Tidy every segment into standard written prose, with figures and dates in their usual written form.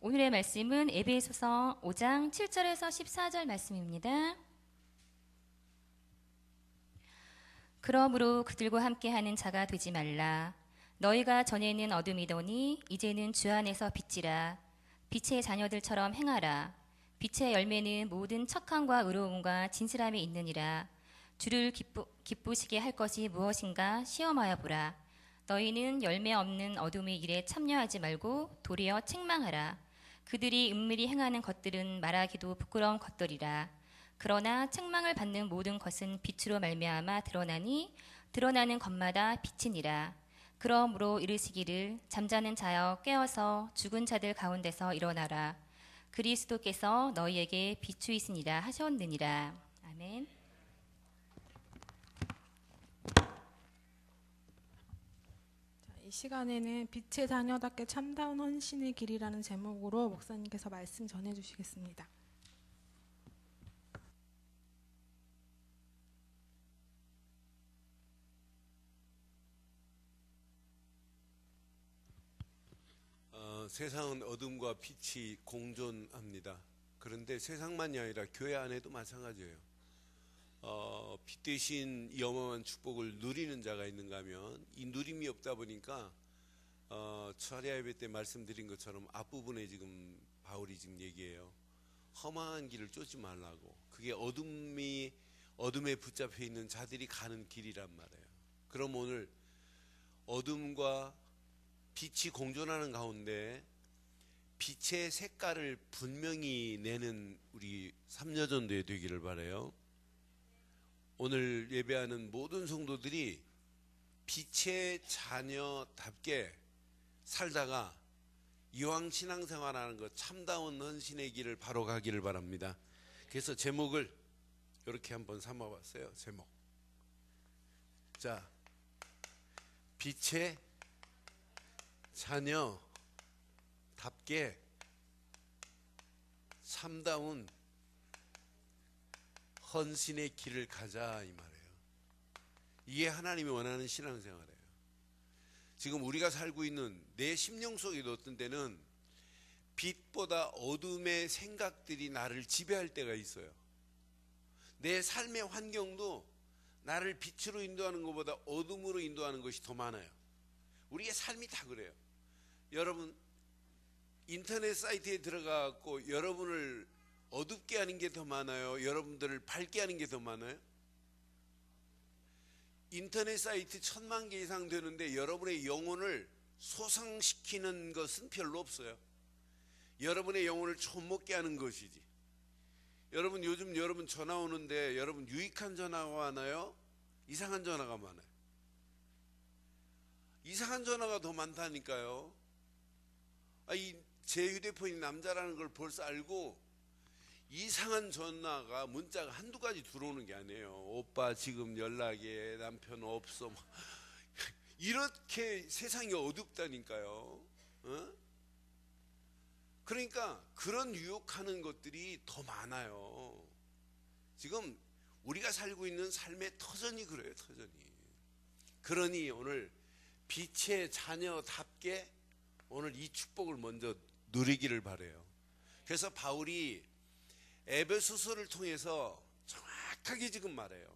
오늘의 말씀은 에베소서 5장 7절에서 14절 말씀입니다. 그러므로 그들과 함께하는 자가 되지 말라. 너희가 전에는 어둠이더니 이제는 주 안에서 빛이라. 빛의 자녀들처럼 행하라. 빛의 열매는 모든 착함과 의로움과 진실함이 있느니라. 주를 기쁘시게 할 것이 무엇인가 시험하여 보라. 너희는 열매 없는 어둠의 일에 참여하지 말고 도리어 책망하라. 그들이 은밀히 행하는 것들은 말하기도 부끄러운 것들이라. 그러나 책망을 받는 모든 것은 빛으로 말미암아 드러나니 드러나는 것마다 빛이니라. 그러므로 이르시기를 잠자는 자여 깨어서 죽은 자들 가운데서 일어나라. 그리스도께서 너희에게 비추이시니라 하셨느니라. 아멘. 이 시간에는 빛의 자녀답게 참다운 헌신의 길이라는 제목으로 목사님께서 말씀 전해주시겠습니다. 세상은 어둠과 빛이 공존합니다. 그런데 세상만이 아니라 교회 안에도 마찬가지예요. 빛 대신 이 어마어마한 축복을 누리는 자가 있는가 하면 이 누림이 없다 보니까 철야 예배 때 말씀드린 것처럼 앞부분에 지금 바울이 지금 얘기해요. 험한 길을 쫓지 말라고. 그게 어둠에 붙잡혀 있는 자들이 가는 길이란 말이에요. 그럼 오늘 어둠과 빛이 공존하는 가운데 빛의 색깔을 분명히 내는 우리 삼여전도회 되기를 바라요. 오늘 예배하는 모든 성도들이 빛의 자녀답게 살다가 이왕 신앙생활하는 것 참다운 헌신의 길을 바로 가기를 바랍니다. 그래서 제목을 이렇게 한번 삼아봤어요. 제목. 자, 빛의 자녀답게 참다운 헌신의 길을 가자 이 말이에요. 이게 하나님이 원하는 신앙생활이에요. 지금 우리가 살고 있는 내 심령 속에도 어떤 때는 빛보다 어둠의 생각들이 나를 지배할 때가 있어요. 내 삶의 환경도 나를 빛으로 인도하는 것보다 어둠으로 인도하는 것이 더 많아요. 우리의 삶이 다 그래요. 여러분 인터넷 사이트에 들어가고 여러분을 어둡게 하는 게 더 많아요? 여러분들을 밝게 하는 게 더 많아요? 인터넷 사이트 1000만 개 이상 되는데 여러분의 영혼을 소상시키는 것은 별로 없어요. 여러분의 영혼을 촌먹게 하는 것이지. 여러분 요즘 여러분 전화 오는데 여러분 유익한 전화가 많아요? 이상한 전화가 많아요? 이상한 전화가 더 많다니까요. 제 휴대폰이 남자라는 걸 벌써 알고 이상한 전화가 문자가 한두 가지 들어오는 게 아니에요. 오빠 지금 연락해, 남편 없어. 이렇게 세상이 어둡다니까요. 그러니까 그런 유혹하는 것들이 더 많아요. 지금 우리가 살고 있는 삶의 터전이 그래요. 터전이. 그러니 오늘 빛의 자녀답게 오늘 이 축복을 먼저 누리기를 바라요. 그래서 바울이 에베소서를 통해서 정확하게 지금 말해요.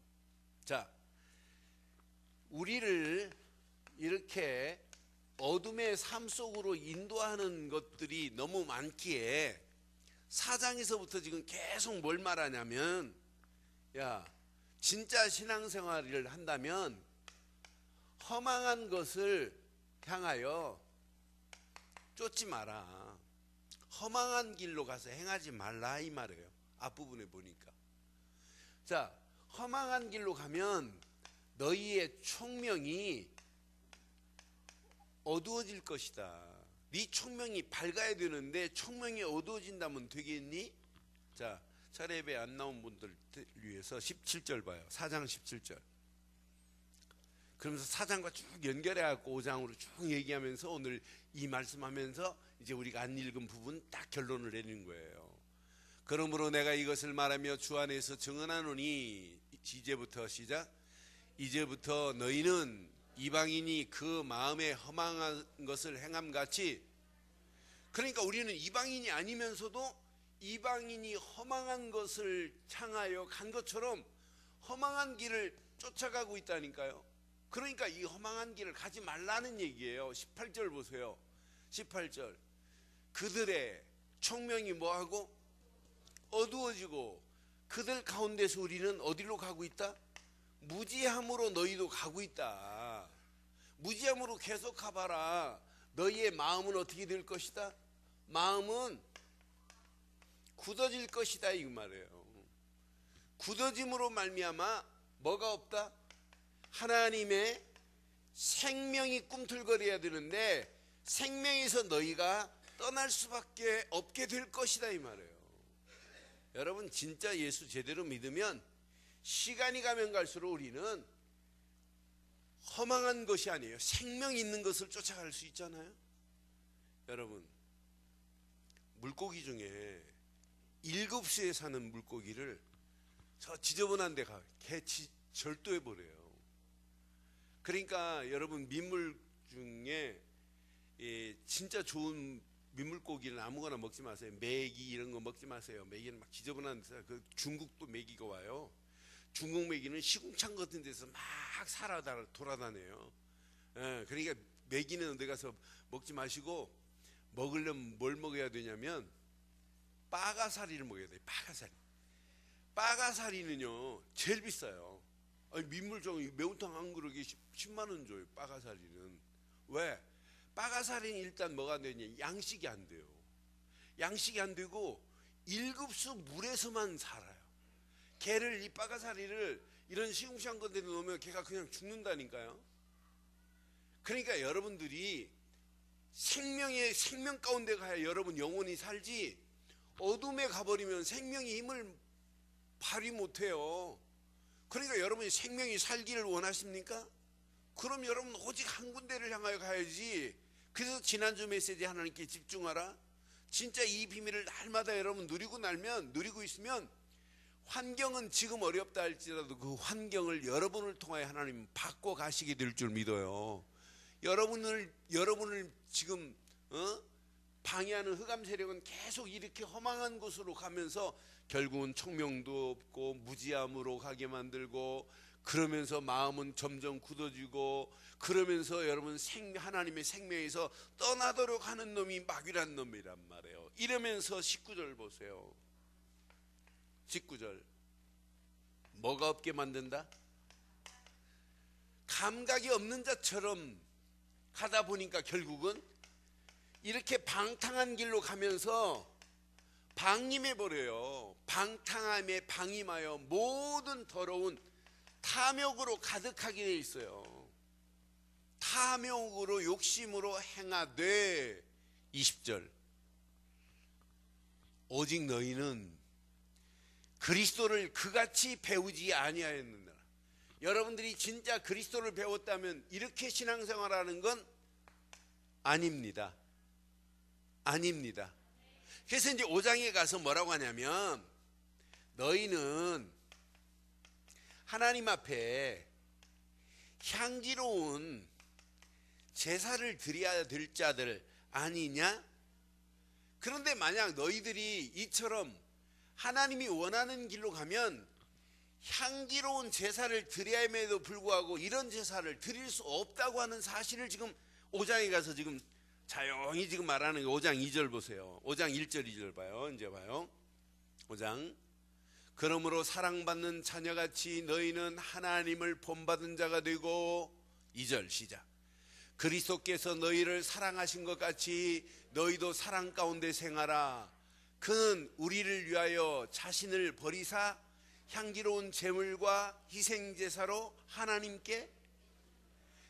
자, 우리를 이렇게 어둠의 삶 속으로 인도하는 것들이 너무 많기에 4장에서부터 지금 계속 뭘 말하냐면, 야, 진짜 신앙생활을 한다면 허망한 것을 향하여 쫓지 마라. 허망한 길로 가서 행하지 말라 이 말이에요. 앞부분에 보니까. 자, 허망한 길로 가면 너희의 총명이 어두워질 것이다. 네 총명이 밝아야 되는데 총명이 어두워진다면 되겠니? 자, 차례예배 안 나온 분들 위해서 17절 봐요. 4장 17절. 그러면서 4장과 쭉 연결해갖고 5장으로 쭉 얘기하면서 오늘 이 말씀하면서 이제 우리가 안 읽은 부분 딱 결론을 내리는 거예요. 그러므로 내가 이것을 말하며 주 안에서 증언하노니, 이제부터 시작. 이제부터 너희는 이방인이 그 마음에 허망한 것을 행함같이 그러니까 우리는 이방인이 아니면서도 이방인이 허망한 것을 향하여 간 것처럼 허망한 길을 쫓아가고 있다니까요. 그러니까 이 허망한 길을 가지 말라는 얘기예요. 18절 보세요. 18절. 그들의 총명이 뭐하고 어두워지고 그들 가운데서 우리는 어디로 가고 있다? 무지함으로 너희도 가고 있다. 무지함으로 계속 가봐라. 너희의 마음은 어떻게 될 것이다? 마음은 굳어질 것이다 이 말이에요. 굳어짐으로 말미암아 뭐가 없다? 하나님의 생명이 꿈틀거려야 되는데 생명에서 너희가 떠날 수밖에 없게 될 것이다 이 말이에요. 여러분 진짜 예수 제대로 믿으면 시간이 가면 갈수록 우리는 허망한 것이 아니에요. 생명 있는 것을 쫓아갈 수 있잖아요. 여러분 물고기 중에 일급수에 사는 물고기를 저 지저분한 데 가 개 절도해 버려요. 그러니까 여러분 민물 중에 진짜 좋은 민물고기는 아무거나 먹지 마세요. 메기 이런 거 먹지 마세요. 메기는 막 지저분한 데서 그 중국도 메기가 와요. 중국 메기는 시궁창 같은 데서 막 살아 돌아다녀요. 그러니까 메기는 어디 가서 먹지 마시고 먹으려면 뭘 먹어야 되냐면 빠가사리를 먹어야 돼요. 빠가사리. 빠가사리는요 제일 비싸요. 아니, 민물종이 매운탕 한 그릇에 10만 원 줘요. 빠가사리는. 왜? 빠가사리는 일단 뭐가 되냐? 양식이 안 돼요. 양식이 안 되고 1급수 물에서만 살아요. 개를 이 빠가사리를 이런 시궁창 건데 넣으면 개가 그냥 죽는다니까요. 그러니까 여러분들이 생명 가운데 가야 여러분 영혼이 살지 어둠에 가버리면 생명이 힘을 발휘 못해요. 그러니까 여러분이 생명이 살기를 원하십니까? 그럼 여러분 오직 한 군데를 향하여 가야지. 그래서 지난주 메시지 하나님께 집중하라. 진짜 이 비밀을 날마다 여러분 누리고 있으면 환경은 지금 어렵다 할지라도 그 환경을 여러분을 통하여 하나님 바꿔 가시게 될 줄 믿어요. 여러분을 지금 방해하는 흑암 세력은 계속 이렇게 허망한 곳으로 가면서 결국은 총명도 없고 무지함으로 가게 만들고 그러면서 마음은 점점 굳어지고 그러면서 여러분 하나님의 생명에서 떠나도록 하는 놈이 마귀란 놈이란 말이에요. 이러면서 19절 보세요. 19절 뭐가 없게 만든다? 감각이 없는 자처럼 가다 보니까 결국은 이렇게 방탕한 길로 가면서 방임해버려요. 방탕함에 방임하여 모든 더러운 탐욕으로 가득하게 돼 있어요. 탐욕으로 욕심으로 행하되 20절 오직 너희는 그리스도를 그같이 배우지 아니하였느니라. 여러분들이 진짜 그리스도를 배웠다면 이렇게 신앙생활하는 건 아닙니다. 아닙니다. 그래서 이제 5장에 가서 뭐라고 하냐면 너희는 하나님 앞에 향기로운 제사를 드려야 될 자들 아니냐? 그런데 만약 너희들이 이처럼 하나님이 원하는 길로 가면 향기로운 제사를 드려야임에도 불구하고 이런 제사를 드릴 수 없다고 하는 사실을 지금 5장에 가서 지금 자연히 지금 말하는 거 5장 2절 보세요. 5장 1절 2절 봐요. 이제 봐요. 5장 그러므로 사랑받는 자녀같이 너희는 하나님을 본받은 자가 되고 2절 시작 그리스도께서 너희를 사랑하신 것 같이 너희도 사랑 가운데 생하라. 그는 우리를 위하여 자신을 버리사 향기로운 제물과 희생제사로 하나님께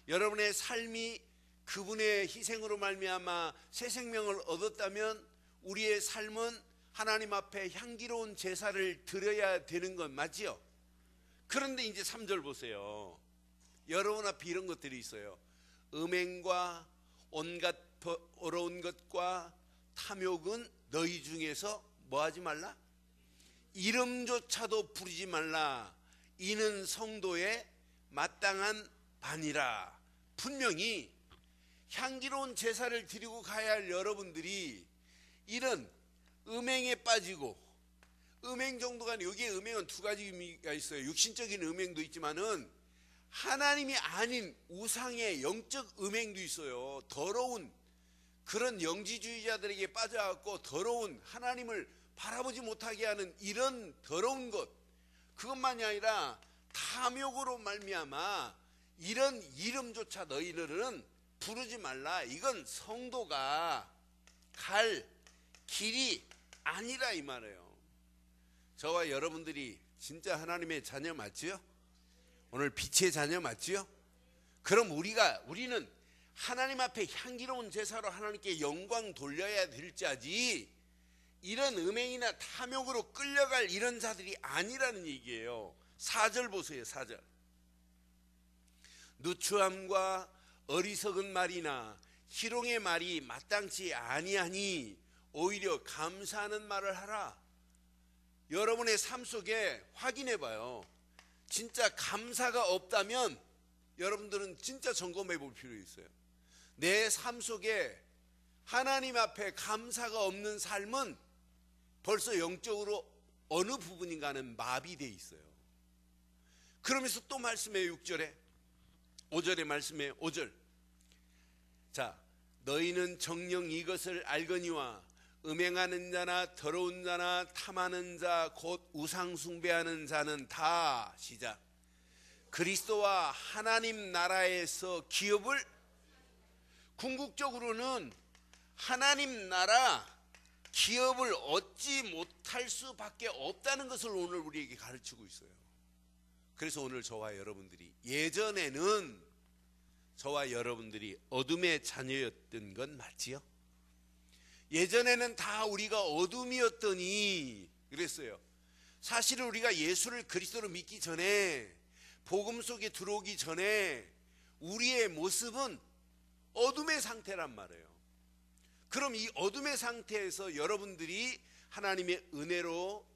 여러분의 삶이 그분의 희생으로 말미암아 새 생명을 얻었다면 우리의 삶은 하나님 앞에 향기로운 제사를 드려야 되는 건 맞지요? 그런데 이제 3절 보세요. 여러분 앞에 이런 것들이 있어요. 음행과 온갖 어려운 것과 탐욕은 너희 중에서 뭐 하지 말라? 이름조차도 부르지 말라. 이는 성도의 마땅한 반이라. 분명히 향기로운 제사를 드리고 가야 할 여러분들이 이런 음행에 빠지고, 음행 정도가 아니라 여기에 음행은 두 가지 의미가 있어요. 육신적인 음행도 있지만은 하나님이 아닌 우상의 영적 음행도 있어요. 더러운 그런 영지주의자들에게 빠져갖고 더러운 하나님을 바라보지 못하게 하는 이런 더러운 것, 그것만이 아니라 탐욕으로 말미암아 이런 이름조차 너희들은 부르지 말라. 이건 성도가 갈 길이 아니라 이 말이에요. 저와 여러분들이 진짜 하나님의 자녀 맞지요? 오늘 빛의 자녀 맞지요? 그럼 우리는 하나님 앞에 향기로운 제사로 하나님께 영광 돌려야 될 자지, 이런 음행이나 탐욕으로 끌려갈 이런 자들이 아니라는 얘기예요. 4절 보세요. 4절. 누추함과 어리석은 말이나 희롱의 말이 마땅치 아니하니 오히려 감사하는 말을 하라. 여러분의 삶 속에 확인해 봐요. 진짜 감사가 없다면 여러분들은 진짜 점검해 볼 필요 있어요. 내 삶 속에 하나님 앞에 감사가 없는 삶은 벌써 영적으로 어느 부분인가는 마비되어 있어요. 그러면서 또 말씀해요. 6절에 5절에 말씀해요. 5절. 자, 너희는 정녕 이것을 알거니와 음행하는 자나 더러운 자나 탐하는 자 곧 우상 숭배하는 자는 다 시작 그리스도와 하나님 나라에서 기업을, 궁극적으로는 하나님 나라 기업을 얻지 못할 수밖에 없다는 것을 오늘 우리에게 가르치고 있어요. 그래서 오늘 저와 여러분들이, 예전에는 저와 여러분들이 어둠의 자녀였던 건 맞지요? 예전에는 다 우리가 어둠이었더니 그랬어요. 사실은 우리가 예수를 그리스도로 믿기 전에, 복음 속에 들어오기 전에 우리의 모습은 어둠의 상태란 말이에요. 그럼 이 어둠의 상태에서 여러분들이 하나님의 은혜로,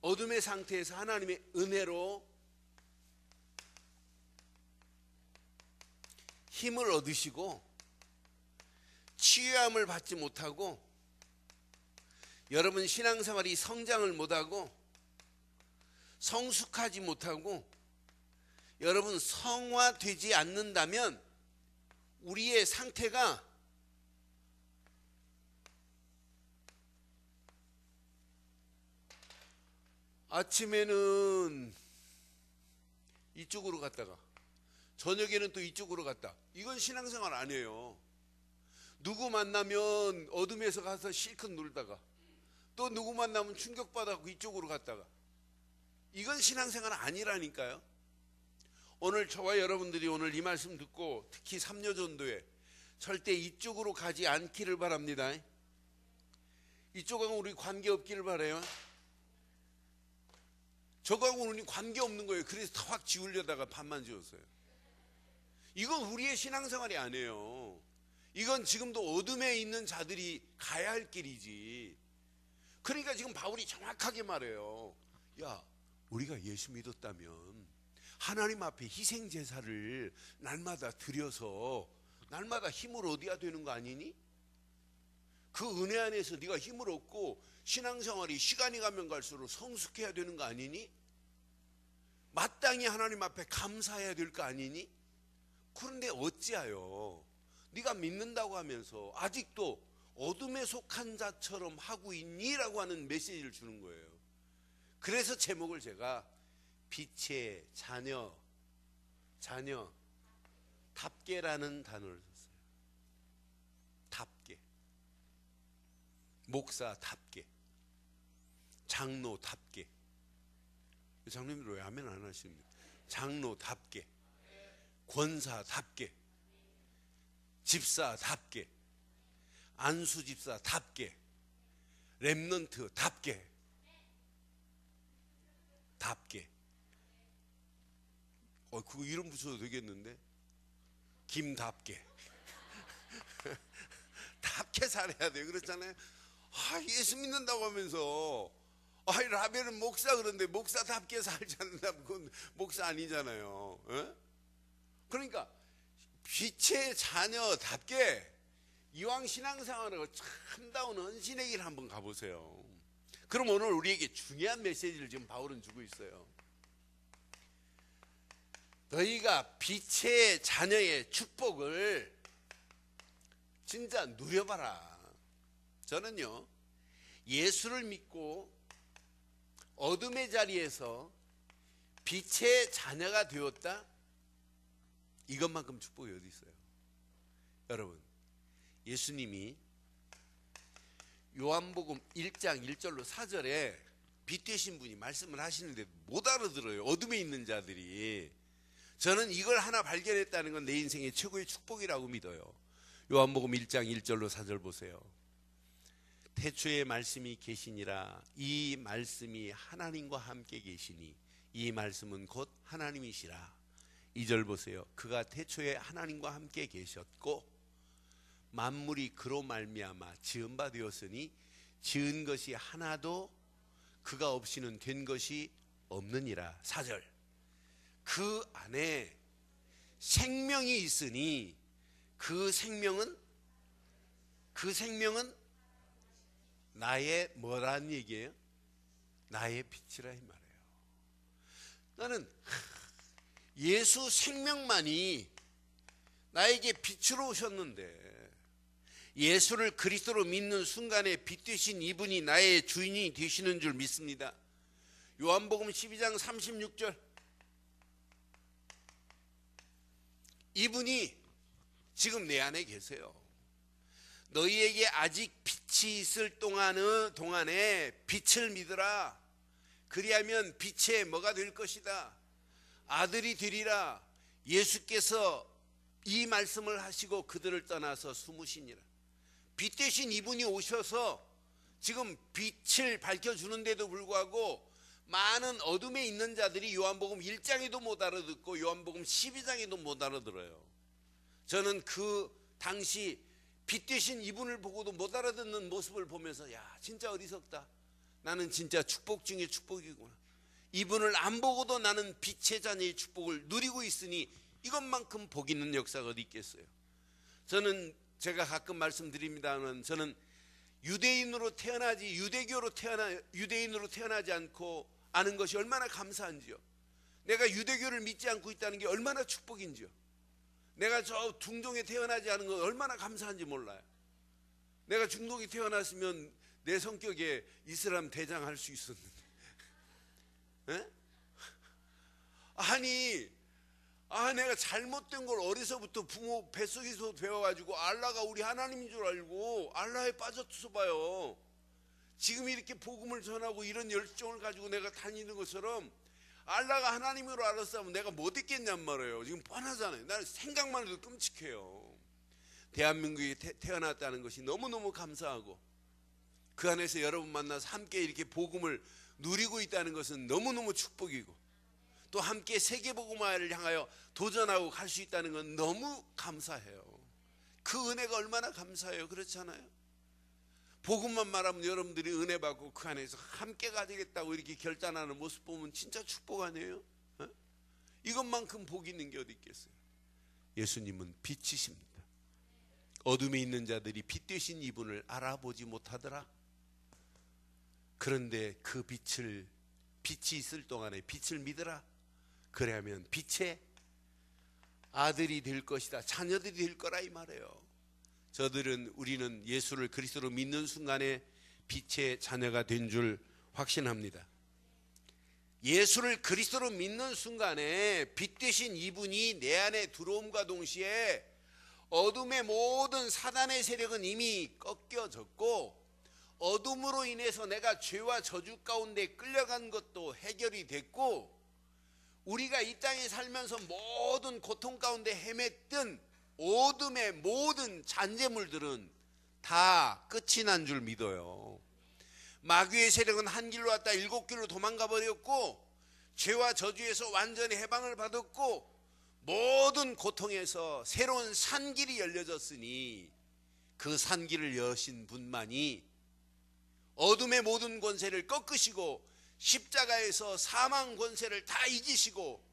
어둠의 상태에서 하나님의 은혜로 힘을 얻으시고 치유함을 받지 못하고, 여러분 신앙생활이 성장을 못하고 성숙하지 못하고 여러분 성화되지 않는다면 우리의 상태가 아침에는 이쪽으로 갔다가 저녁에는 또 이쪽으로 갔다. 이건 신앙생활 아니에요. 누구 만나면 어둠에서 가서 실컷 놀다가 또 누구 만나면 충격받아서 이쪽으로 갔다가, 이건 신앙생활 아니라니까요. 오늘 저와 여러분들이 오늘 이 말씀 듣고 특히 3녀전도에 절대 이쪽으로 가지 않기를 바랍니다. 이쪽하고 우리 관계없기를 바라요. 저거하고 우리 관계없는 거예요. 그래서 다 확 지우려다가 반만 지웠어요. 이건 우리의 신앙생활이 아니에요. 이건 지금도 어둠에 있는 자들이 가야 할 길이지. 그러니까 지금 바울이 정확하게 말해요. 야, 우리가 예수 믿었다면 하나님 앞에 희생제사를 날마다 드려서 날마다 힘을 얻어야 되는 거 아니니? 그 은혜 안에서 네가 힘을 얻고 신앙생활이 시간이 가면 갈수록 성숙해야 되는 거 아니니? 마땅히 하나님 앞에 감사해야 될 거 아니니? 그런데 어찌하여 네가 믿는다고 하면서 아직도 어둠에 속한 자처럼 하고 있니? 라고 하는 메시지를 주는 거예요. 그래서 제목을 제가 빛의 답게라는 단어를 썼어요. 답게. 목사답게, 장로답게. 장로님들 왜 아멘 안 하십니까? 장로답게, 권사답게, 집사답게, 안수집사답게, 렘넌트답게, 답게. 그거 이름 붙여도 되겠는데? 김답게. 답게 살아야 돼. 그렇잖아요. 예수 믿는다고 하면서 라벨은 목사, 그런데 목사답게 살지 않는다면 그건 목사 아니잖아요. 그러니까 빛의 자녀답게 이왕 신앙생활을 참다운 헌신의 길 한번 가보세요. 그럼 오늘 우리에게 중요한 메시지를 지금 바울은 주고 있어요. 너희가 빛의 자녀의 축복을 진짜 누려봐라. 저는요, 예수를 믿고 어둠의 자리에서 빛의 자녀가 되었다, 이것만큼 축복이 어디 있어요? 여러분, 예수님이 요한복음 1장 1절로 4절에 빛 되신 분이 말씀을 하시는데 못 알아들어요. 어둠에 있는 자들이. 저는 이걸 하나 발견했다는 건 내 인생의 최고의 축복이라고 믿어요. 요한복음 1장 1절로 4절 보세요. 태초에 말씀이 계시니라. 이 말씀이 하나님과 함께 계시니 이 말씀은 곧 하나님이시라. 2절 보세요. 그가 태초에 하나님과 함께 계셨고 만물이 그로 말미암아 지은 바 되었으니 지은 것이 하나도 그가 없이는 된 것이 없느니라. 4절. 그 안에 생명이 있으니 그 생명은 나의 뭐라는 얘기예요? 나의 빛이라 이 말이에요. 나는 예수 생명만이 나에게 빛으로 오셨는데 예수를 그리스도로 믿는 순간에 빛 되신 이분이 나의 주인이 되시는 줄 믿습니다. 요한복음 12장 36절. 이분이 지금 내 안에 계세요. 너희에게 아직 빛이 있을 동안에 빛을 믿으라. 그리하면 빛의 뭐가 될 것이다? 아들이 되리라. 예수께서 이 말씀을 하시고 그들을 떠나서 숨으시니라. 빛 되신 이분이 오셔서 지금 빛을 밝혀주는데도 불구하고 많은 어둠에 있는 자들이 요한복음 1장에도 못 알아듣고 요한복음 12장에도 못 알아들어요. 저는 그 당시 빛 되신 이분을 보고도 못 알아듣는 모습을 보면서 야, 진짜 어리석다. 나는 진짜 축복 중에 축복이구나. 이분을 안 보고도 나는 빛의 자녀의 축복을 누리고 있으니 이것만큼 복 있는 역사가 어디 있겠어요. 저는 제가 가끔 말씀드립니다만 저는 유대인으로 태어나지 않고 아는 것이 얼마나 감사한지요. 내가 유대교를 믿지 않고 있다는 게 얼마나 축복인지요. 내가 저 중동에 태어나지 않은 건 얼마나 감사한지 몰라요. 내가 중동에 태어났으면 내 성격에 이슬람 대장 할 수 있었는데. 에? 내가 잘못된 걸 어려서부터 부모 뱃속에서 배워가지고 알라가 우리 하나님인 줄 알고 알라에 빠져서 봐요. 지금 이렇게 복음을 전하고 이런 열정을 가지고 내가 다니는 것처럼 알라가 하나님으로 알았으면 내가 못 있겠냔 말이에요. 지금 뻔하잖아요. 나는 생각만 해도 끔찍해요. 대한민국에 태어났다는 것이 너무너무 감사하고 그 안에서 여러분 만나서 함께 이렇게 복음을 누리고 있다는 것은 너무너무 축복이고 또 함께 세계복음화를 향하여 도전하고 갈 수 있다는 건 너무 감사해요. 그 은혜가 얼마나 감사해요. 그렇잖아요. 복음만 말하면 여러분들이 은혜 받고 그 안에서 함께 가지겠다고 이렇게 결단하는 모습 보면 진짜 축복 아니에요? 이것만큼 복 있는 게 어디 있겠어요? 예수님은 빛이십니다. 어둠에 있는 자들이 빛 되신 이분을 알아보지 못하더라. 그런데 그 빛이 있을 동안에 빛을 믿으라. 그래야면 빛의 아들이 될 것이다. 자녀들이 될 거라 이 말이에요. 우리는 예수를 그리스도로 믿는 순간에 빛의 자녀가 된 줄 확신합니다. 예수를 그리스도로 믿는 순간에 빛 되신 이분이 내 안에 들어옴과 동시에 어둠의 모든 사단의 세력은 이미 꺾여졌고 어둠으로 인해서 내가 죄와 저주 가운데 끌려간 것도 해결이 됐고 우리가 이 땅에 살면서 모든 고통 가운데 헤맸던 어둠의 모든 잔재물들은 다 끝이 난 줄 믿어요. 마귀의 세력은 한 길로 왔다 7길로 도망가 버렸고 죄와 저주에서 완전히 해방을 받았고 모든 고통에서 새로운 산길이 열려졌으니 그 산길을 여신 분만이 어둠의 모든 권세를 꺾으시고 십자가에서 사망 권세를 다 이기시고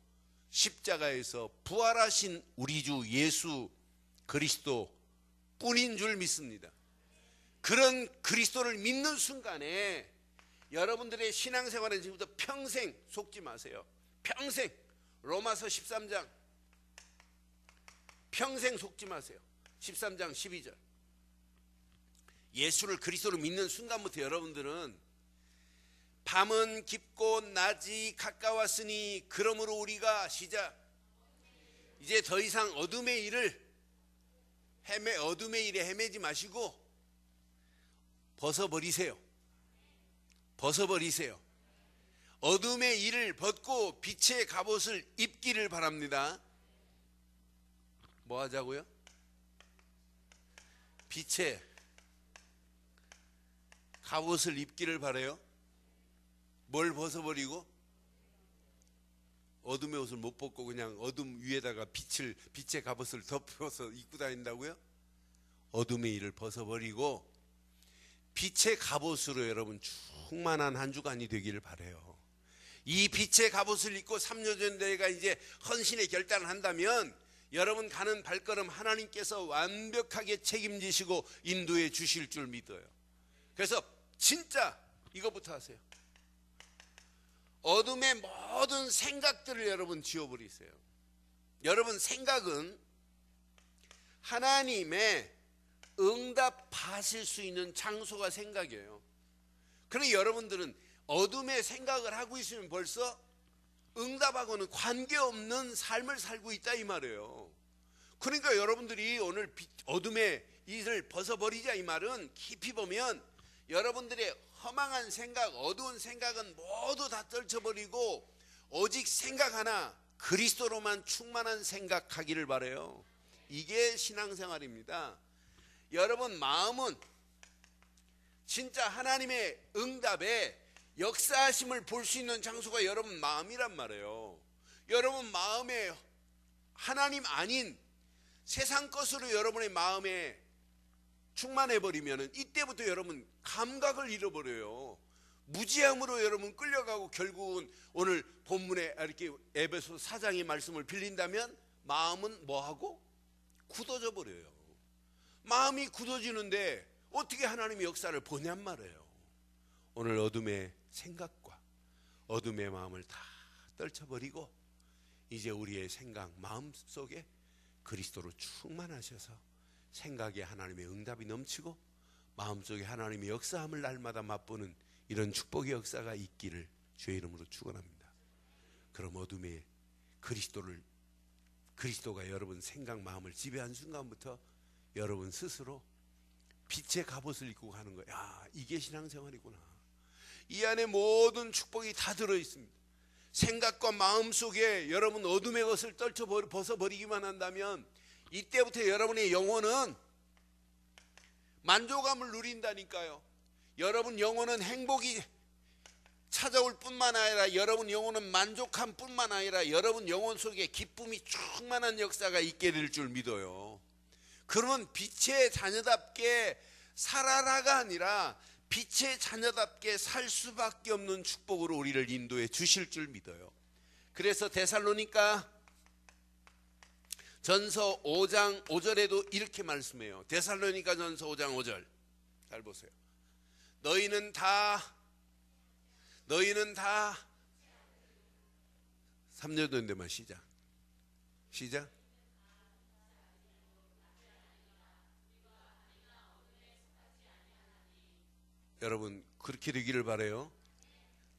십자가에서 부활하신 우리 주 예수 그리스도 뿐인 줄 믿습니다. 그런 그리스도를 믿는 순간에 여러분들의 신앙생활은 지금부터 평생 속지 마세요. 평생. 로마서 13장 평생 속지 마세요. 13장 12절. 예수를 그리스도로 믿는 순간부터 여러분들은 밤은 깊고 낮이 가까웠으니 그러므로 우리가 시작. 이제 더 이상 어둠의 일에 헤매지 마시고 벗어버리세요. 벗어버리세요. 어둠의 일을 벗고 빛의 갑옷을 입기를 바랍니다. 뭐 하자고요? 빛의 갑옷을 입기를 바라요. 뭘 벗어버리고? 어둠의 옷을 못 벗고 그냥 어둠 위에다가 빛의 갑옷을 덮어서 입고 다닌다고요? 어둠의 일을 벗어버리고 빛의 갑옷으로 여러분 충만한 한 주간이 되기를 바라요. 이 빛의 갑옷을 입고 3년 전 내가 이제 헌신의 결단을 한다면 여러분 가는 발걸음 하나님께서 완벽하게 책임지시고 인도해 주실 줄 믿어요. 그래서 진짜 이것부터 하세요. 어둠의 모든 생각들을 여러분 지워버리세요. 여러분 생각은 하나님의 응답하실 수 있는 장소가 생각이에요. 그러니 여러분들은 어둠의 생각을 하고 있으면 벌써 응답하고는 관계없는 삶을 살고 있다 이 말이에요. 그러니까 여러분들이 오늘 어둠의 일을 벗어버리자 이 말은 깊이 보면 여러분들의 허망한 생각, 어두운 생각은 모두 다 떨쳐버리고 오직 생각 하나, 그리스도로만 충만한 생각하기를 바라요. 이게 신앙생활입니다. 여러분 마음은 진짜 하나님의 응답에 역사하심을 볼 수 있는 장소가 여러분 마음이란 말이에요. 여러분 마음에 하나님 아닌 세상 것으로 여러분의 마음에 충만해버리면 이때부터 여러분 감각을 잃어버려요. 무지함으로 여러분 끌려가고 결국은 오늘 본문에 이렇게 에베소 4장의 말씀을 빌린다면 마음은 뭐하고? 굳어져 버려요. 마음이 굳어지는데 어떻게 하나님의 역사를 보냔 말이에요. 오늘 어둠의 생각과 어둠의 마음을 다 떨쳐버리고 이제 우리의 생각, 마음 속에 그리스도로 충만하셔서 생각에 하나님의 응답이 넘치고 마음속에 하나님의 역사함을 날마다 맛보는 이런 축복의 역사가 있기를 주의 이름으로 축원합니다. 그럼 어둠의 그리스도가 여러분 생각, 마음을 지배한 순간부터 여러분 스스로 빛의 갑옷을 입고 가는 거예요. 야, 이게 신앙생활이구나. 이 안에 모든 축복이 다 들어있습니다. 생각과 마음 속에 여러분 어둠의 것을 벗어버리기만 한다면 이때부터 여러분의 영혼은 만족감을 누린다니까요. 여러분 영혼은 행복이 찾아올 뿐만 아니라 여러분 영혼은 만족함 뿐만 아니라 여러분 영혼 속에 기쁨이 충만한 역사가 있게 될 줄 믿어요. 그러면 빛의 자녀답게 살아라가 아니라 빛의 자녀답게 살 수밖에 없는 축복으로 우리를 인도해 주실 줄 믿어요. 그래서 데살로니가 전서 5장 5절에도 이렇게 말씀해요. 데살로니가 전서 5장 5절 잘 보세요. 너희는 다 3절도인데만 시작. 여러분 그렇게 되기를 바라요.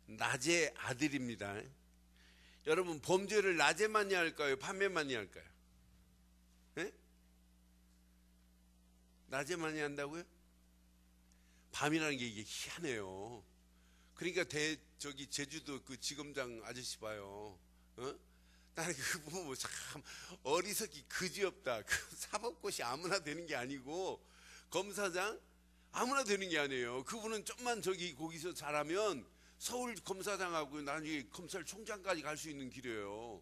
낮의 아들입니다. 여러분 범죄를 낮에 많이 할까요? 밤에 많이 할까요? 네? 낮에 많이 한다고요? 밤이라는 게 이게 희한해요. 그러니까 제주도 그 지검장 아저씨 봐요. 나는 그거 보면 참 어리석기 그지없다. 그 사법고시 아무나 되는 게 아니고 검사장 아무나 되는 게 아니에요. 그분은 좀만 거기서 잘하면 서울 검사장하고 나중에 검찰총장까지 갈 수 있는 길이에요.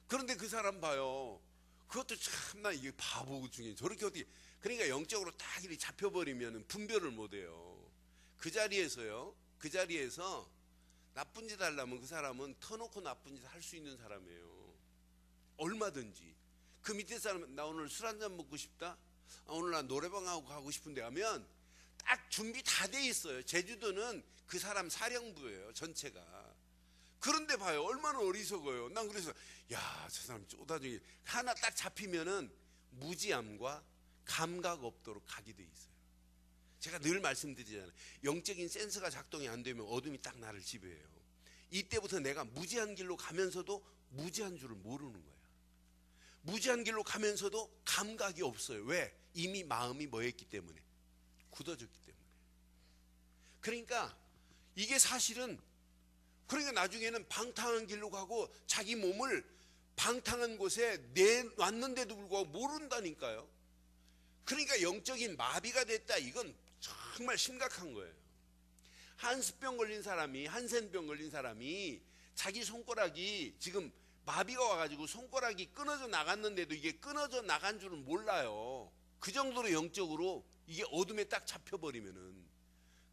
그런데 그 사람 봐요. 그것도 참나 이게 바보 중에 저렇게 어떻게 그러니까 영적으로 딱 이렇게 잡혀버리면 분별을 못해요. 그 자리에서 나쁜 짓 하려면 그 사람은 터놓고 나쁜 짓 할 수 있는 사람이에요. 얼마든지. 그 밑에 사람은 나 오늘 술 한잔 먹고 싶다. 오늘 나 노래방하고 가고 싶은데 하면 딱 준비 다 돼 있어요. 제주도는 그 사람 사령부예요, 전체가. 그런데 봐요, 얼마나 어리석어요. 난 그래서 야, 저 사람 쪼다중이 하나 딱 잡히면은 무지함과 감각 없도록 가게 돼 있어요. 제가 늘 말씀드리잖아요. 영적인 센서가 작동이 안 되면 어둠이 딱 나를 지배해요. 이때부터 내가 무지한 길로 가면서도 무지한 줄을 모르는 거예요. 무지한 길로 가면서도 감각이 없어요. 왜? 이미 마음이 뭐했기 때문에? 굳어졌기 때문에. 그러니까 이게 사실은, 그러니까 나중에는 방탕한 길로 가고 자기 몸을 방탕한 곳에 내놨는데도 불구하고 모른다니까요. 그러니까 영적인 마비가 됐다. 이건 정말 심각한 거예요. 한스병 걸린 사람이, 한센병 걸린 사람이 자기 손가락이 지금 마비가 와가지고 손가락이 끊어져 나갔는데도 이게 끊어져 나간 줄은 몰라요. 그 정도로 영적으로 이게 어둠에 딱 잡혀버리면은.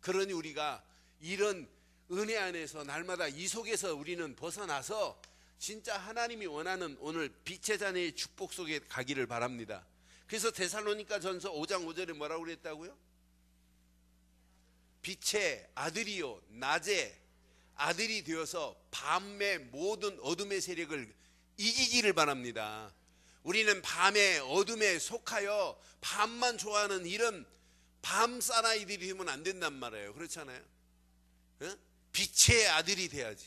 그러니 우리가 이런 은혜 안에서 날마다 이 속에서 우리는 벗어나서 진짜 하나님이 원하는 오늘 빛의 자녀의 축복 속에 가기를 바랍니다. 그래서 데살로니가 전서 5장 5절에 뭐라고 그랬다고요? 빛의 아들이요 낮의 아들이 되어서 밤의 모든 어둠의 세력을 이기기를 바랍니다. 우리는 밤의 어둠에 속하여 밤만 좋아하는 이런 밤 사나이들이 되면 안 된단 말이에요. 그렇잖아요. 어? 빛의 아들이 돼야지.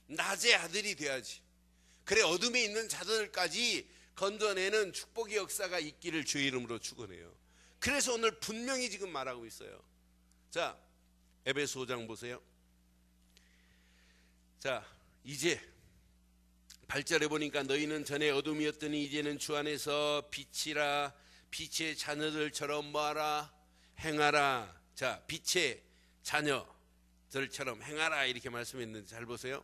낮의 아들이 돼야지. 그래 어둠에 있는 자들까지 건져내는 축복의 역사가 있기를 주의 이름으로 축원해요. 그래서 오늘 분명히 지금 말하고 있어요. 자, 에베소 5장 보세요. 자, 이제 8절에 보니까 너희는 전에 어둠이었더니 이제는 주 안에서 빛이라. 빛의 자녀들처럼 뭐하라? 행하라. 자, 빛의 자녀들처럼 행하라 이렇게 말씀했는데 잘 보세요.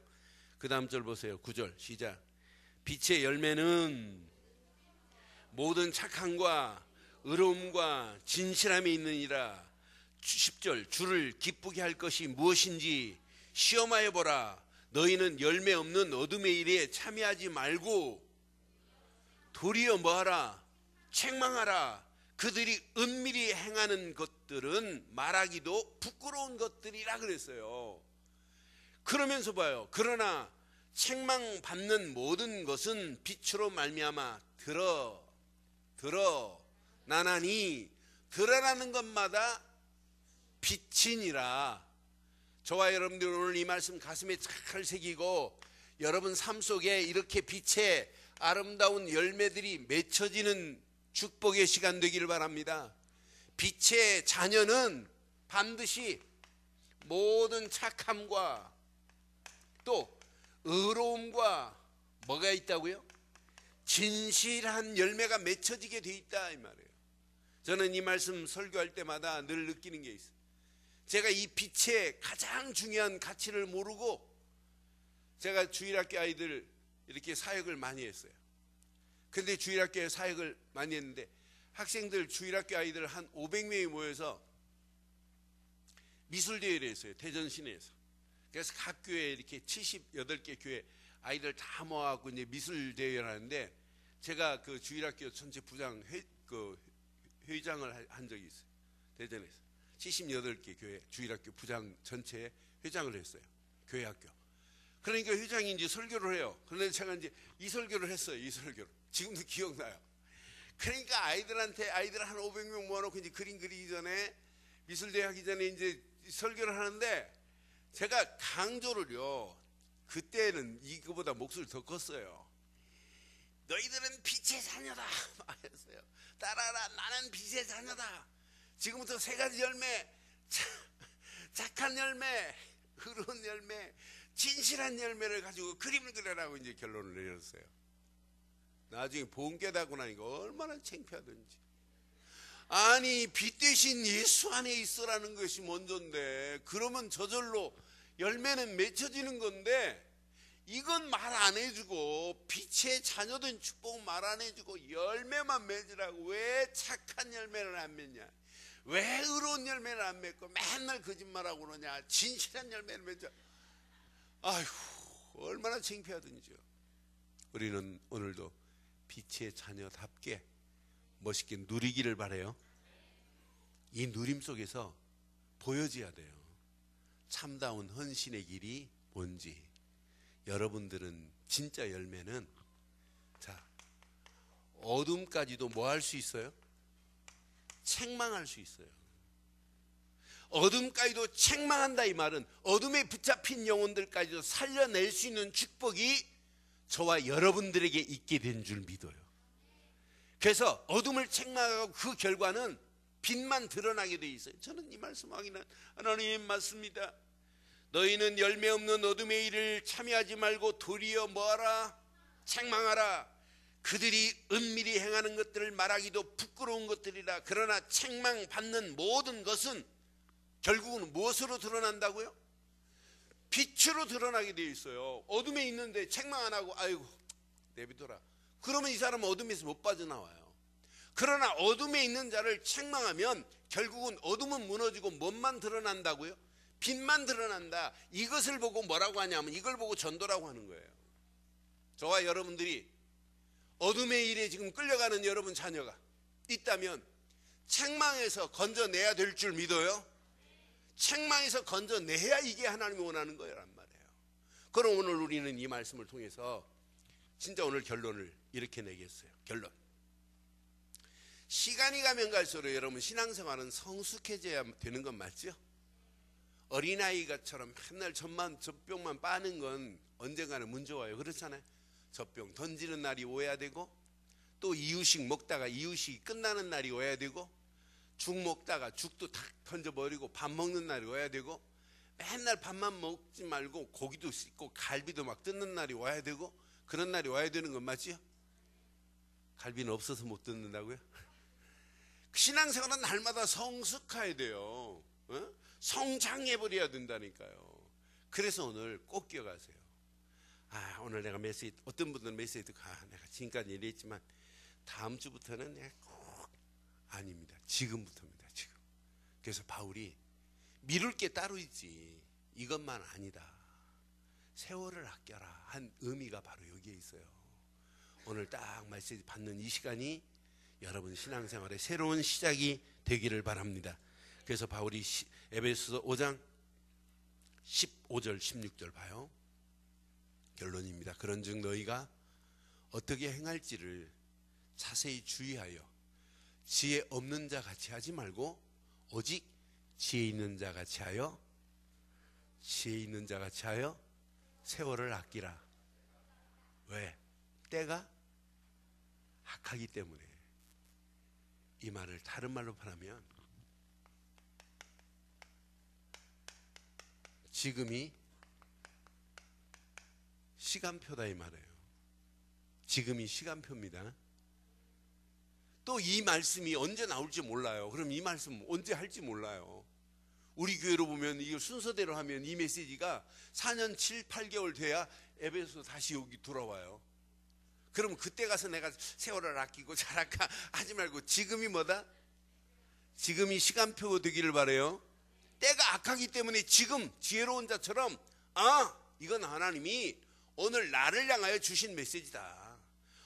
그 다음 절 보세요. 9절 시작. 빛의 열매는 모든 착함과 의로움과 진실함이 있느니라. 10절 주를 기쁘게 할 것이 무엇인지 시험하여 보라. 너희는 열매 없는 어둠의 일에 참여하지 말고 도리어 뭐하라? 책망하라. 그들이 은밀히 행하는 것들은 말하기도 부끄러운 것들이라 그랬어요. 그러면서 봐요. 그러나 책망받는 모든 것은 빛으로 말미암아 나나니 드러나는 것마다 빛이니라. 저와 여러분들 오늘 이 말씀 가슴에 잘 새기고 여러분 삶 속에 이렇게 빛의 아름다운 열매들이 맺혀지는 축복의 시간 되기를 바랍니다. 빛의 자녀는 반드시 모든 착함과 또 의로움과 뭐가 있다고요? 진실한 열매가 맺혀지게 돼 있다 이 말이에요. 저는 이 말씀 설교할 때마다 늘 느끼는 게 있어요. 제가 이 빛의 가장 중요한 가치를 모르고 제가 주일학교 아이들 이렇게 사역을 많이 했어요. 근데 주일학교에 사역을 많이 했는데 학생들 주일학교 아이들 한 500명이 모여서 미술대회를 했어요. 대전 시내에서. 그래서 각 교회에 이렇게 78개 교회 아이들 다 모아갖고 이제 미술대회를 하는데 제가 그 주일학교 전체 부장 회장을 한 적이 있어요. 대전에서. 78개 교회 주일학교 부장 전체에 회장을 했어요. 교회 학교. 그러니까 회장이 이제 설교를 해요. 그런데 제가 이제 이 설교를 했어요. 이 설교를. 지금도 기억나요. 그러니까 아이들 한 500명 모아놓고 이제 그림 그리기 전에 미술대회 하기 전에 이제 설교를 하는데 제가 강조를요. 그때는 이거보다 목소리 더 컸어요. 너희들은 빛의 자녀다. 말했어요. 따라라. 나는 빛의 자녀다. 지금부터 세 가지 열매, 착한 열매, 의로운 열매, 진실한 열매를 가지고 그림을 그려라고 이제 결론을 내렸어요. 나중에 본 깨닫고 나니까 얼마나 창피하던지. 아니 빛 대신 예수 안에 있으라는 것이 먼저인데 그러면 저절로 열매는 맺혀지는 건데 이건 말 안 해주고 빛의 자녀된 축복은 말 안 해주고 열매만 맺으라고. 왜 착한 열매를 안 맺냐? 왜 의로운 열매를 안 맺고 맨날 거짓말하고 그러냐? 진실한 열매를 맺자. 아휴 얼마나 창피하든지요. 우리는 오늘도 빛의 자녀답게 멋있게 누리기를 바라요. 이 누림 속에서 보여져야 돼요. 참다운 헌신의 길이 뭔지. 여러분들은 진짜 열매는, 자, 어둠까지도 뭐 할 수 있어요? 책망할 수 있어요. 어둠까지도 책망한다, 이 말은 어둠에 붙잡힌 영혼들까지도 살려낼 수 있는 축복이 저와 여러분들에게 있게 된 줄 믿어요. 그래서 어둠을 책망하고 그 결과는 빛만 드러나게 돼 있어요. 저는 이 말씀 확인한 하나님 맞습니다. 너희는 열매 없는 어둠의 일을 참여하지 말고 도리어 뭐하라? 책망하라. 그들이 은밀히 행하는 것들을 말하기도 부끄러운 것들이라. 그러나 책망받는 모든 것은 결국은 무엇으로 드러난다고요? 빛으로 드러나게 되어 있어요. 어둠에 있는데 책망 안 하고 아이고 내비둬라. 그러면 이 사람은 어둠에서 못 빠져나와요. 그러나 어둠에 있는 자를 책망하면 결국은 어둠은 무너지고 뭔만 드러난다고요? 빛만 드러난다. 이것을 보고 뭐라고 하냐면 이걸 보고 전도라고 하는 거예요. 저와 여러분들이 어둠의 일에 지금 끌려가는 여러분 자녀가 있다면 책망에서 건져내야 될 줄 믿어요. 책망에서 건져내야 이게 하나님이 원하는 거란 말이에요. 그럼 오늘 우리는 이 말씀을 통해서 진짜 오늘 결론을 이렇게 내겠어요. 결론. 시간이 가면 갈수록 여러분 신앙생활은 성숙해져야 되는 건 맞죠? 어린아이가처럼 맨날 젖병만 빠는 건 언젠가는 문제 와요. 그렇잖아요. 젖병 던지는 날이 오야 되고, 또 이유식 먹다가 이유식이 끝나는 날이 와야 되고, 죽 먹다가 죽도 탁 던져버리고 밥 먹는 날이 와야 되고, 맨날 밥만 먹지 말고 고기도 씻고 갈비도 막 뜯는 날이 와야 되고, 그런 날이 와야 되는 건 맞지요? 갈비는 없어서 못 뜯는다고요? 신앙생활은 날마다 성숙해야 돼요. 성장해버려야 된다니까요. 그래서 오늘 꼭 기억하세요. 오늘 내가 메시지, 어떤 분들은 메시지 듣고 내가 지금까지 이랬지만 다음 주부터는 내가 꼭 아닙니다. 지금부터입니다. 지금. 그래서 바울이 미룰 게 따로 있지 이것만 아니다. 세월을 아껴라 한 의미가 바로 여기에 있어요. 오늘 딱 메시지 받는 이 시간이 여러분 신앙생활의 새로운 시작이 되기를 바랍니다. 그래서 바울이 에베소서 5장 15절 16절 봐요. 결론입니다. 그런즉 너희가 어떻게 행할지를 자세히 주의하여 지혜 없는 자 같이 하지 말고 오직 지혜 있는 자 같이 하여 세월을 아끼라. 왜? 때가 악하기 때문에. 이 말을 다른 말로 말하면 지금이 시간표다 이 말이에요. 지금이 시간표입니다. 또 이 말씀이 언제 나올지 몰라요. 그럼 이 말씀 언제 할지 몰라요. 우리 교회로 보면 이거 순서대로 하면 이 메시지가 4년 7, 8개월 돼야 에베소 다시 여기 돌아와요. 그럼 그때 가서 내가 세월을 아끼고 잘할까 하지 말고 지금이 뭐다? 지금이 시간표 되기를 바라요. 때가 악하기 때문에 지금 지혜로운 자처럼 이건 하나님이 오늘 나를 향하여 주신 메시지다.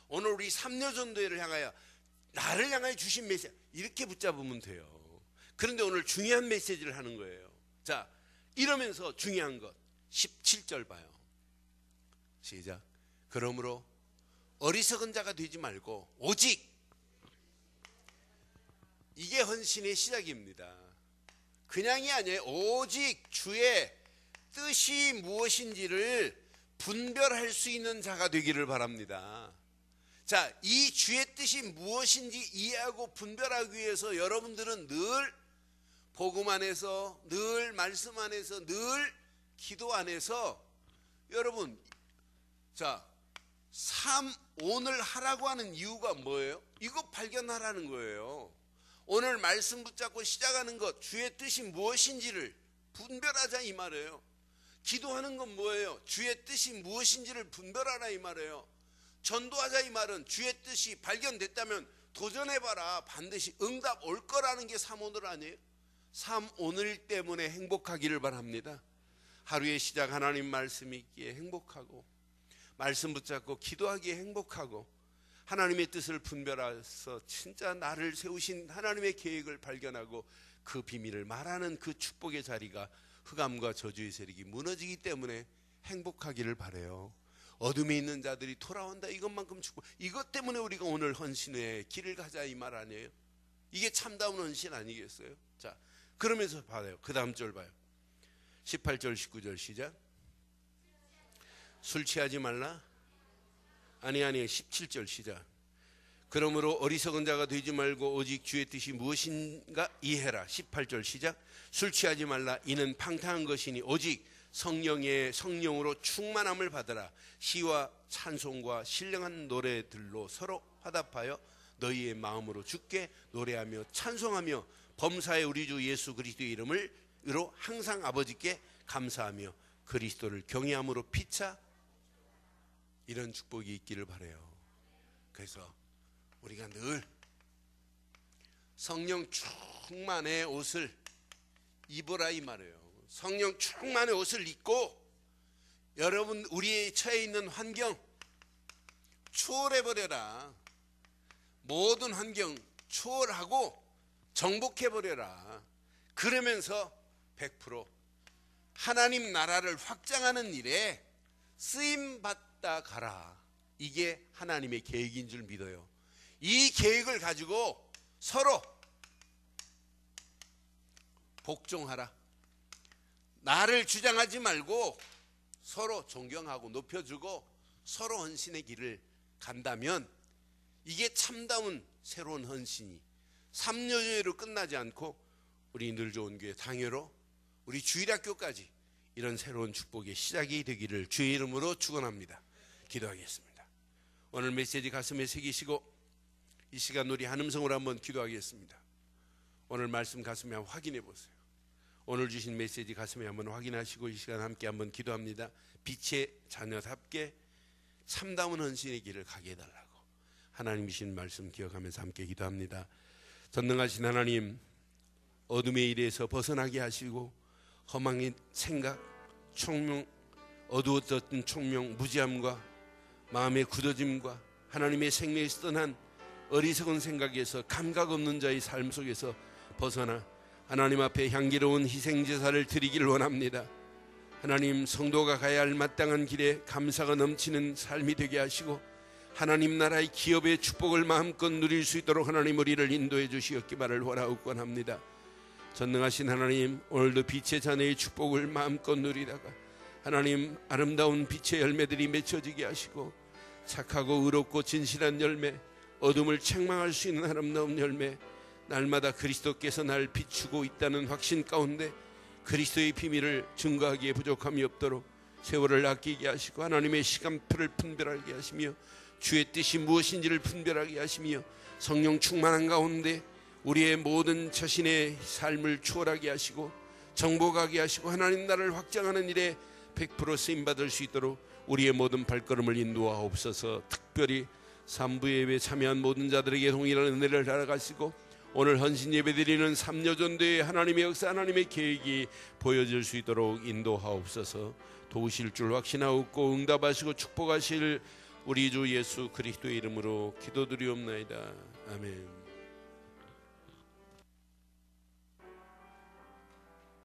오늘 우리 3년 전도회를 향하여 나를 향하여 주신 메시지 이렇게 붙잡으면 돼요. 그런데 오늘 중요한 메시지를 하는 거예요. 자, 이러면서 중요한 것 17절 봐요. 시작. 그러므로 어리석은 자가 되지 말고 오직, 이게 헌신의 시작입니다. 그냥이 아니에요. 오직 주의 뜻이 무엇인지를 분별할 수 있는 자가 되기를 바랍니다. 자, 이 주의 뜻이 무엇인지 이해하고 분별하기 위해서 여러분들은 늘 복음 안에서, 늘 말씀 안에서, 늘 기도 안에서 여러분, 자, 오늘 하라고 하는 이유가 뭐예요? 이거 발견하라는 거예요. 오늘 말씀 붙잡고 시작하는 것, 주의 뜻이 무엇인지를 분별하자 이 말이에요. 기도하는 건 뭐예요? 주의 뜻이 무엇인지를 분별하라 이 말이에요. 전도하자 이 말은 주의 뜻이 발견됐다면 도전해봐라. 반드시 응답 올 거라는 게 오늘 아니에요? 오늘 때문에 행복하기를 바랍니다. 하루의 시작 하나님 말씀 있기에 행복하고, 말씀 붙잡고 기도하기에 행복하고, 하나님의 뜻을 분별해서 진짜 나를 세우신 하나님의 계획을 발견하고 그 비밀을 말하는 그 축복의 자리가 흑암과 저주의 세력이 무너지기 때문에 행복하기를 바라요. 어둠에 있는 자들이 돌아온다, 이것만큼 축복. 이것 때문에 우리가 오늘 헌신의 길을 가자 이 말 아니에요? 이게 참다운 헌신 아니겠어요? 자, 그러면서 봐요. 그 다음 절 봐요. 18절 19절 시작. 술 취하지 말라. 아니 17절 시작. 그러므로 어리석은 자가 되지 말고 오직 주의 뜻이 무엇인가 이해라. 18절 시작. 술 취하지 말라. 이는 방탕한 것이니 오직 성령으로 충만함을 받으라. 시와 찬송과 신령한 노래들로 서로 화답하여 너희의 마음으로 주께 노래하며 찬송하며 범사의 우리 주 예수 그리스도의 이름으로 항상 아버지께 감사하며 그리스도를 경외함으로 피차 이런 축복이 있기를 바라요. 그래서 우리가 늘 성령 충만의 옷을 입으라 이 말이에요. 성령 충만의 옷을 입고 여러분 우리의 처해 있는 환경 초월해버려라. 모든 환경 초월하고 정복해버려라. 그러면서 100% 하나님 나라를 확장하는 일에 쓰임받다 가라. 이게 하나님의 계획인 줄 믿어요. 이 계획을 가지고 서로 복종하라. 나를 주장하지 말고 서로 존경하고 높여주고 서로 헌신의 길을 간다면 이게 참다운 새로운 헌신이 삼여교회로 끝나지 않고 우리 늘 좋은 교회 당회로 우리 주일학교까지 이런 새로운 축복의 시작이 되기를 주의 이름으로 축원합니다. 기도하겠습니다. 오늘 메시지 가슴에 새기시고 이 시간 우리 한음성으로 한번 기도하겠습니다. 오늘 말씀 가슴에 한번 확인해 보세요. 오늘 주신 메시지 가슴에 한번 확인하시고 이 시간 함께 한번 기도합니다. 빛의 자녀답게 참다운 헌신의 길을 가게 해달라고 하나님이신 말씀 기억하면서 함께 기도합니다. 전능하신 하나님, 어둠의 일에서 벗어나게 하시고 허망의 생각, 총명, 어두워졌던 총명, 무지함과 마음의 굳어짐과 하나님의 생명에서 떠난 어리석은 생각에서 감각 없는 자의 삶 속에서 벗어나 하나님 앞에 향기로운 희생제사를 드리기를 원합니다. 하나님, 성도가 가야 할 마땅한 길에 감사가 넘치는 삶이 되게 하시고 하나님 나라의 기업의 축복을 마음껏 누릴 수 있도록 하나님 우리를 인도해 주시옵기만을 원합니다. 전능하신 하나님, 오늘도 빛의 자녀의 축복을 마음껏 누리다가 하나님 아름다운 빛의 열매들이 맺혀지게 하시고 착하고 의롭고 진실한 열매, 어둠을 책망할 수 있는 아름다운 열매, 날마다 그리스도께서 날 비추고 있다는 확신 가운데 그리스도의 비밀을 증거하기에 부족함이 없도록 세월을 아끼게 하시고 하나님의 시간표를 분별하게 하시며 주의 뜻이 무엇인지를 분별하게 하시며 성령 충만한 가운데 우리의 모든 자신의 삶을 추월하게 하시고 정복하게 하시고 하나님 나라를 확장하는 일에 100% 쓰임받을 수 있도록 우리의 모든 발걸음을 인도하옵소서. 특별히 3부 예배에 참여한 모든 자들에게 동일한 은혜를 달아가시고 오늘 헌신 예배드리는 삼여전도의 하나님의 역사, 하나님의 계획이 보여질 수 있도록 인도하옵소서. 도우실 줄 확신하옵고 응답하시고 축복하실 우리 주 예수 그리스도의 이름으로 기도드리옵나이다. 아멘.